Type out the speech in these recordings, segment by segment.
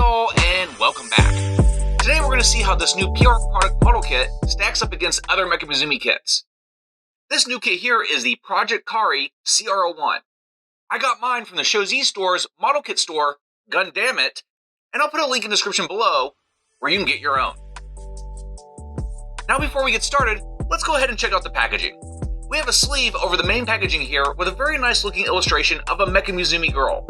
all, and welcome back. Today we're going to see how this new PR product model kit stacks up against other Mecha Musume kits. This new kit here is the Project Krai C01. I got mine from the Show Z Store's model kit store, Gundammit, and I'll put a link in the description below where you can get your own. Now before we get started, let's go ahead and check out the packaging. We have a sleeve over the main packaging here with a very nice looking illustration of a Mecha Musume girl.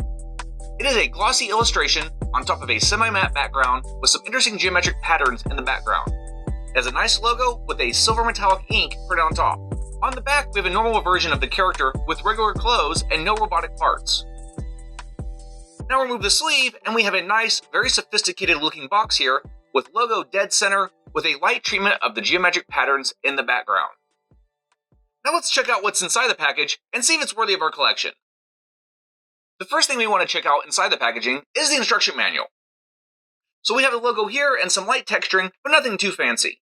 It is a glossy illustration on top of a semi-matte background with some interesting geometric patterns in the background. It has a nice logo with a silver metallic ink printed on top. On the back, we have a normal version of the character with regular clothes and no robotic parts. Now remove the sleeve, and we have a nice, very sophisticated looking box here with logo dead center with a light treatment of the geometric patterns in the background. Now let's check out what's inside the package and see if it's worthy of our collection. The first thing we want to check out inside the packaging is the instruction manual. So we have the logo here and some light texturing, but nothing too fancy.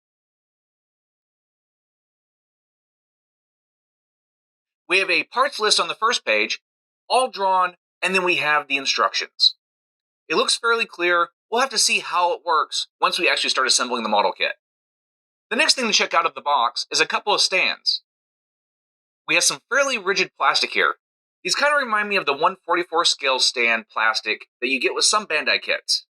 We have a parts list on the first page, all drawn, and then we have the instructions. It looks fairly clear. We'll have to see how it works once we actually start assembling the model kit. The next thing to check out of the box is a couple of stands. We have some fairly rigid plastic here. These kind of remind me of the 1/44 scale stand plastic that you get with some Bandai kits.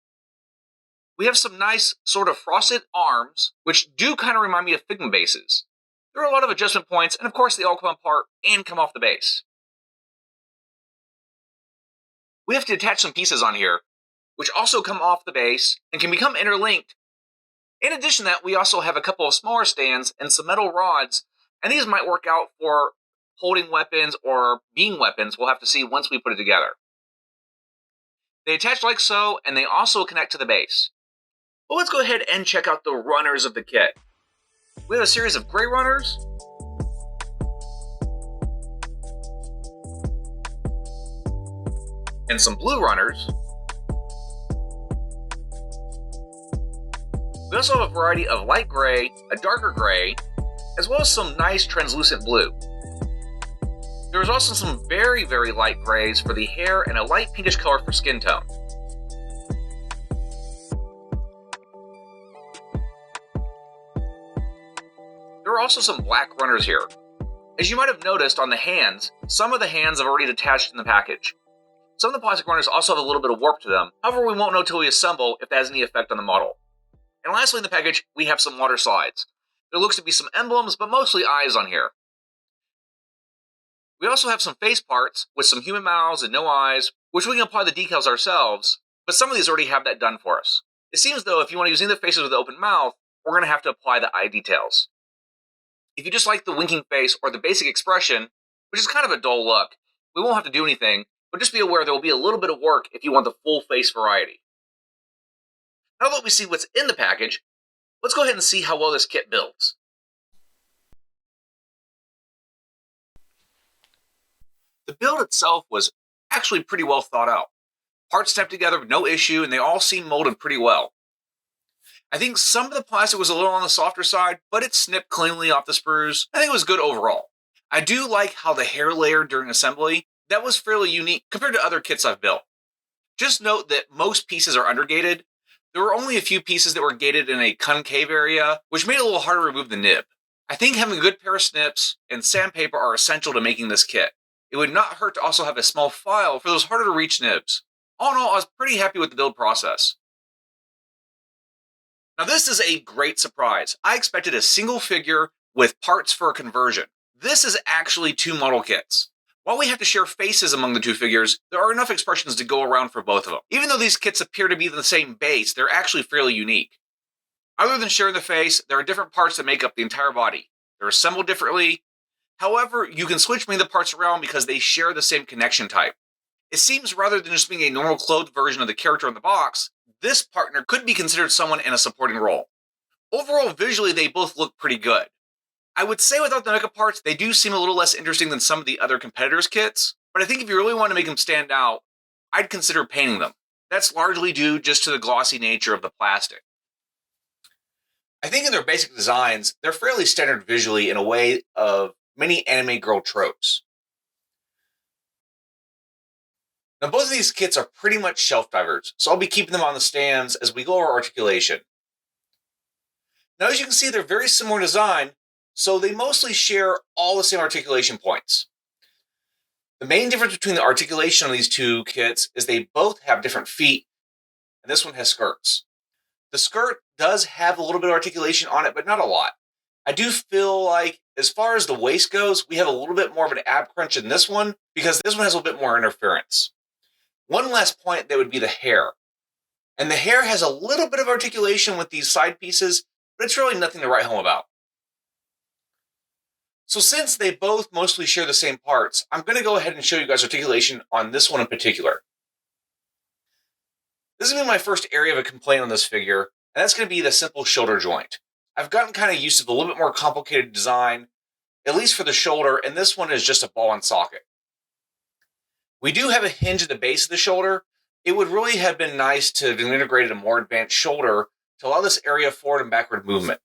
We have some nice sort of frosted arms, which do kind of remind me of Figma bases. There are a lot of adjustment points, and of course they all come apart and come off the base. We have to attach some pieces on here, which also come off the base and can become interlinked. In addition to that, we also have a couple of smaller stands and some metal rods, and these might work out for holding weapons or being weapons. We'll have to see once we put it together. They attach like so, and they also connect to the base. But let's go ahead and check out the runners of the kit. We have a series of gray runners, and some blue runners. We also have a variety of light gray, a darker gray, as well as some nice translucent blue. There is also some very, very light grays for the hair and a light pinkish color for skin tone. There are also some black runners here. As you might have noticed on the hands, some of the hands have already detached in the package. Some of the plastic runners also have a little bit of warp to them. However, we won't know until we assemble if that has any effect on the model. And lastly in the package, we have some water slides. There looks to be some emblems, but mostly eyes on here. We also have some face parts with some human mouths and no eyes, which we can apply the decals ourselves, but some of these already have that done for us. It seems though, if you want to use any of the faces with the open mouth, we're going to have to apply the eye details. If you just like the winking face or the basic expression, which is kind of a dull look, we won't have to do anything, but just be aware there will be a little bit of work if you want the full face variety. Now that we see what's in the package, let's go ahead and see how well this kit builds. The build itself was actually pretty well thought out. Parts snapped together with no issue, and they all seem molded pretty well. I think some of the plastic was a little on the softer side, but it snipped cleanly off the sprues. I think it was good overall. I do like how the hair layered during assembly. That was fairly unique compared to other kits I've built. Just note that most pieces are undergated. There were only a few pieces that were gated in a concave area, which made it a little harder to remove the nib. I think having a good pair of snips and sandpaper are essential to making this kit. It would not hurt to also have a small file for those harder to reach nibs. All in all, I was pretty happy with the build process. Now this is a great surprise. I expected a single figure with parts for a conversion. This is actually two model kits. While we have to share faces among the two figures, there are enough expressions to go around for both of them. Even though these kits appear to be the same base, they're actually fairly unique. Other than sharing the face, there are different parts that make up the entire body. They're assembled differently. However, you can switch many of the parts around because they share the same connection type. It seems rather than just being a normal clothed version of the character in the box, this partner could be considered someone in a supporting role. Overall, visually, they both look pretty good. I would say without the mecha parts, they do seem a little less interesting than some of the other competitors' kits, but I think if you really want to make them stand out, I'd consider painting them. That's largely due just to the glossy nature of the plastic. I think in their basic designs, they're fairly standard visually in a way of many anime girl tropes. Now both of these kits are pretty much shelf divers, so I'll be keeping them on the stands as we go over articulation. Now as you can see, they're very similar in design, so they mostly share all the same articulation points. The main difference between the articulation on these two kits is they both have different feet, and this one has skirts. The skirt does have a little bit of articulation on it, but not a lot. I do feel like, as far as the waist goes, we have a little bit more of an ab crunch in this one, because this one has a little bit more interference. One last point, that would be the hair. And the hair has a little bit of articulation with these side pieces, but it's really nothing to write home about. So since they both mostly share the same parts, I'm going to go ahead and show you guys articulation on this one in particular. This is going to be my first area of a complaint on this figure, and that's going to be the simple shoulder joint. I've gotten kind of used to the little bit more complicated design, at least for the shoulder, and this one is just a ball and socket. We do have a hinge at the base of the shoulder. It would really have been nice to have integrated a more advanced shoulder to allow this area of forward and backward movement.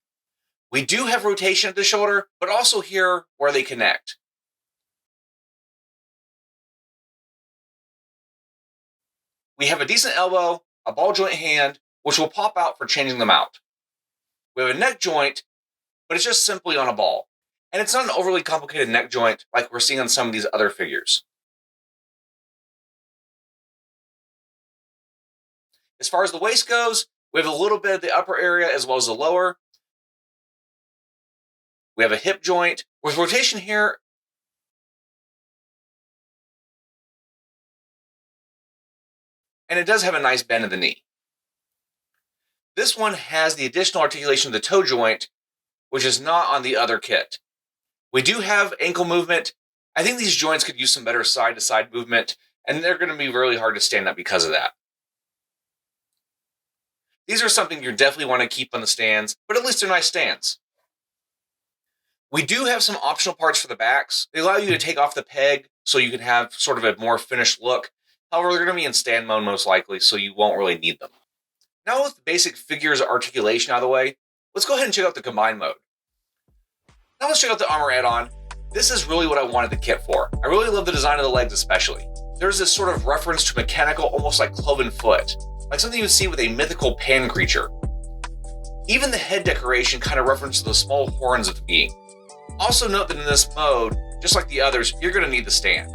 We do have rotation at the shoulder, but also here where they connect. We have a decent elbow, a ball joint hand, which will pop out for changing them out. We have a neck joint, but it's just simply on a ball. And it's not an overly complicated neck joint like we're seeing on some of these other figures. As far as the waist goes, we have a little bit of the upper area as well as the lower. We have a hip joint with rotation here. And it does have a nice bend in the knee. This one has the additional articulation of the toe joint, which is not on the other kit. We do have ankle movement. I think these joints could use some better side-to-side movement, and they're going to be really hard to stand up because of that. These are something you definitely want to keep on the stands, but at least they're nice stands. We do have some optional parts for the backs. They allow you to take off the peg so you can have sort of a more finished look. However, they're going to be in stand mode most likely, so you won't really need them. Now with the basic figures articulation out of the way, let's go ahead and check out the combine mode. Now let's check out the armor add-on. This is really what I wanted the kit for. I really love the design of the legs especially. There's this sort of reference to mechanical, almost like cloven foot, like something you would see with a mythical pan creature. Even the head decoration kind of references the small horns of the being. Also note that in this mode, just like the others, you're going to need the stand.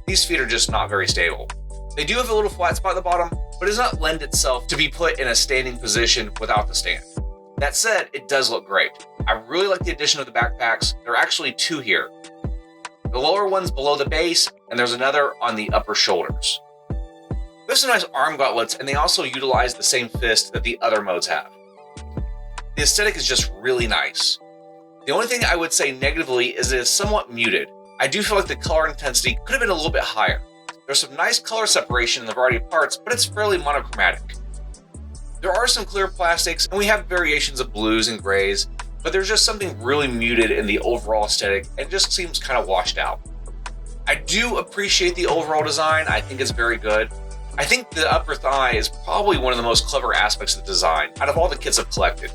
These feet are just not very stable. They do have a little flat spot at the bottom, but it does not lend itself to be put in a standing position without the stand. That said, it does look great. I really like the addition of the backpacks. There are actually two here. The lower one's below the base, and there's another on the upper shoulders. There's some nice arm gauntlets, and they also utilize the same fist that the other modes have. The aesthetic is just really nice. The only thing I would say negatively is it is somewhat muted. I do feel like the color intensity could have been a little bit higher. There's some nice color separation in the variety of parts, but it's fairly monochromatic. There are some clear plastics, and we have variations of blues and grays, but there's just something really muted in the overall aesthetic, and it just seems kind of washed out. I do appreciate the overall design. I think it's very good. I think the upper thigh is probably one of the most clever aspects of the design out of all the kits I've collected.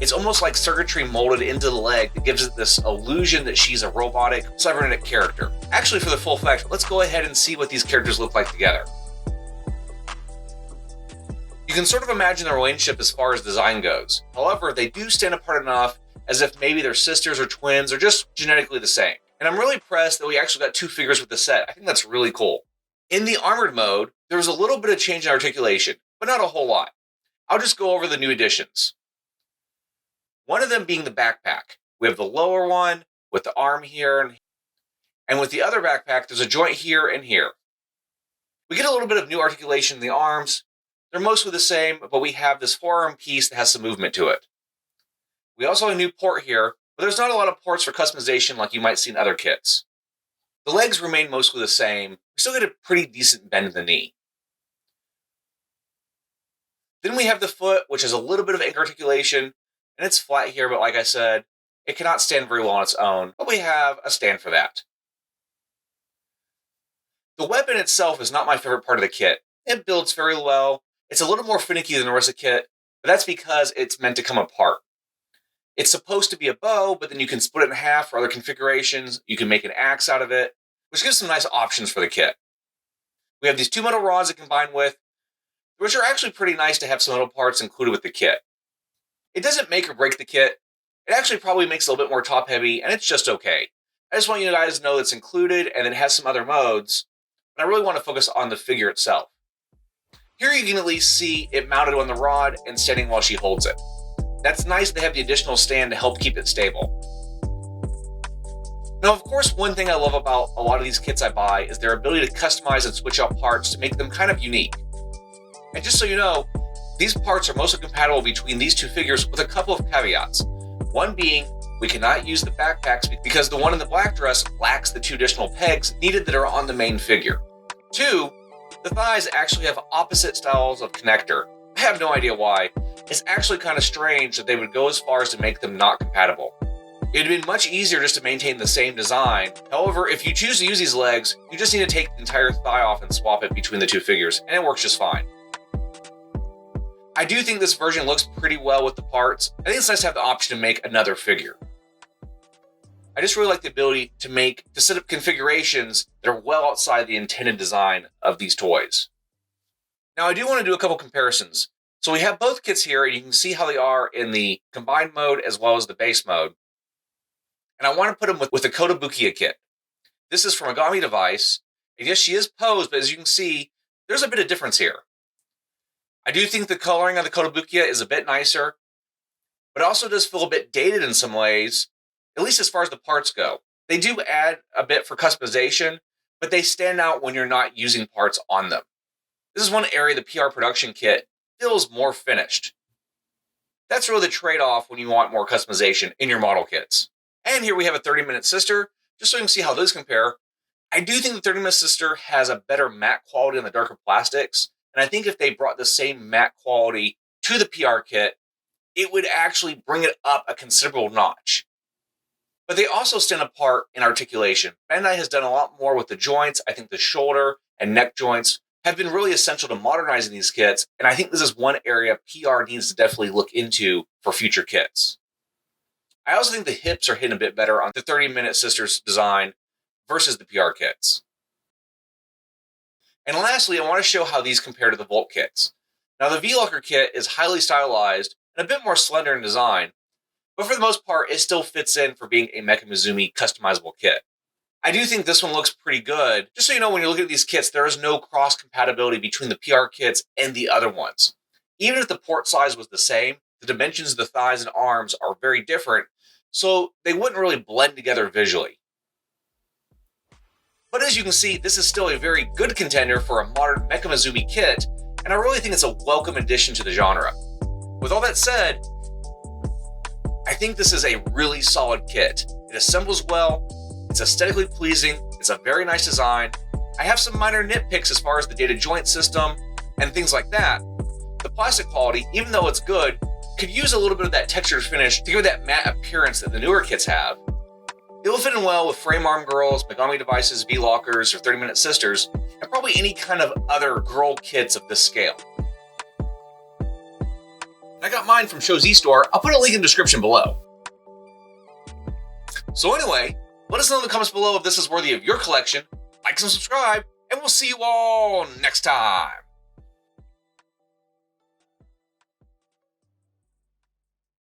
It's almost like circuitry molded into the leg that gives it this illusion that she's a robotic, cybernetic character. Actually, for the full effect, let's go ahead and see what these characters look like together. You can sort of imagine their relationship as far as design goes. However, they do stand apart enough as if maybe they're sisters or twins or just genetically the same. And I'm really impressed that we actually got two figures with the set. I think that's really cool. In the armored mode, there was a little bit of change in articulation, but not a whole lot. I'll just go over the new additions. One of them being the backpack. We have the lower one with the arm here, and with the other backpack, there's a joint here and here. We get a little bit of new articulation in the arms. They're mostly the same, but we have this forearm piece that has some movement to it. We also have a new port here, but there's not a lot of ports for customization like you might see in other kits. The legs remain mostly the same. We still get a pretty decent bend in the knee. Then we have the foot, which has a little bit of ankle articulation, and it's flat here, but like I said, it cannot stand very well on its own, but we have a stand for that. The weapon itself is not my favorite part of the kit. It builds very well. It's a little more finicky than the rest of the kit, but that's because it's meant to come apart. It's supposed to be a bow, but then you can split it in half for other configurations. You can make an axe out of it, which gives some nice options for the kit. We have these two metal rods to combine with, which are actually pretty nice to have some metal parts included with the kit. It doesn't make or break the kit. It actually probably makes it a little bit more top heavy, and it's just okay. I just want you guys to know it's included and it has some other modes, but I really want to focus on the figure itself. Here you can at least see it mounted on the rod and standing while she holds it. That's nice to have the additional stand to help keep it stable. Now, of course, one thing I love about a lot of these kits I buy is their ability to customize and switch out parts to make them kind of unique. And just so you know, these parts are mostly compatible between these two figures with a couple of caveats. One being, we cannot use the backpacks because the one in the black dress lacks the two additional pegs needed that are on the main figure. Two, the thighs actually have opposite styles of connector. I have no idea why. It's actually kind of strange that they would go as far as to make them not compatible. It would have been much easier just to maintain the same design. However, if you choose to use these legs, you just need to take the entire thigh off and swap it between the two figures, and it works just fine. I do think this version looks pretty well with the parts. I think it's nice to have the option to make another figure. I just really like the ability to set up configurations that are well outside the intended design of these toys. Now, I do want to do a couple comparisons. So we have both kits here, and you can see how they are in the combined mode as well as the base mode. And I want to put them with the Kotobukiya kit. This is from Megami Device. And yes, she is posed, but as you can see, there's a bit of difference here. I do think the coloring on the Kotobukiya is a bit nicer, but it also does feel a bit dated in some ways, at least as far as the parts go. They do add a bit for customization, but they stand out when you're not using parts on them. This is one area the PR-Production kit feels more finished. That's really the trade-off when you want more customization in your model kits. And here we have a 30-minute sister, just so you can see how those compare. I do think the 30-minute sister has a better matte quality on the darker plastics, and I think if they brought the same matte quality to the PR kit, it would actually bring it up a considerable notch. But they also stand apart in articulation. Bandai has done a lot more with the joints. I think the shoulder and neck joints have been really essential to modernizing these kits, and I think this is one area PR needs to definitely look into for future kits. I also think the hips are hidden a bit better on the 30-minute Sisters design versus the PR kits. And lastly, I want to show how these compare to the Volk kits. Now, the V-Locker kit is highly stylized and a bit more slender in design, but for the most part, it still fits in for being a Mecha Musume customizable kit. I do think this one looks pretty good. Just so you know, when you look at these kits, there is no cross-compatibility between the PR kits and the other ones. Even if the port size was the same, the dimensions of the thighs and arms are very different, so they wouldn't really blend together visually. But as you can see, this is still a very good contender for a modern Mecha Musume kit, and I really think it's a welcome addition to the genre. With all that said, I think this is a really solid kit. It assembles well, it's aesthetically pleasing, it's a very nice design. I have some minor nitpicks as far as the data joint system and things like that. The plastic quality, even though it's good, could use a little bit of that textured finish to give it that matte appearance that the newer kits have. It will fit in well with Frame Arm Girls, Megami Devices, V-Lockers, or 30-minute Sisters, and probably any kind of other girl kits of this scale. I got mine from Show Z Store. I'll put a link in the description below. So anyway, let us know in the comments below if this is worthy of your collection. Like and subscribe, and we'll see you all next time.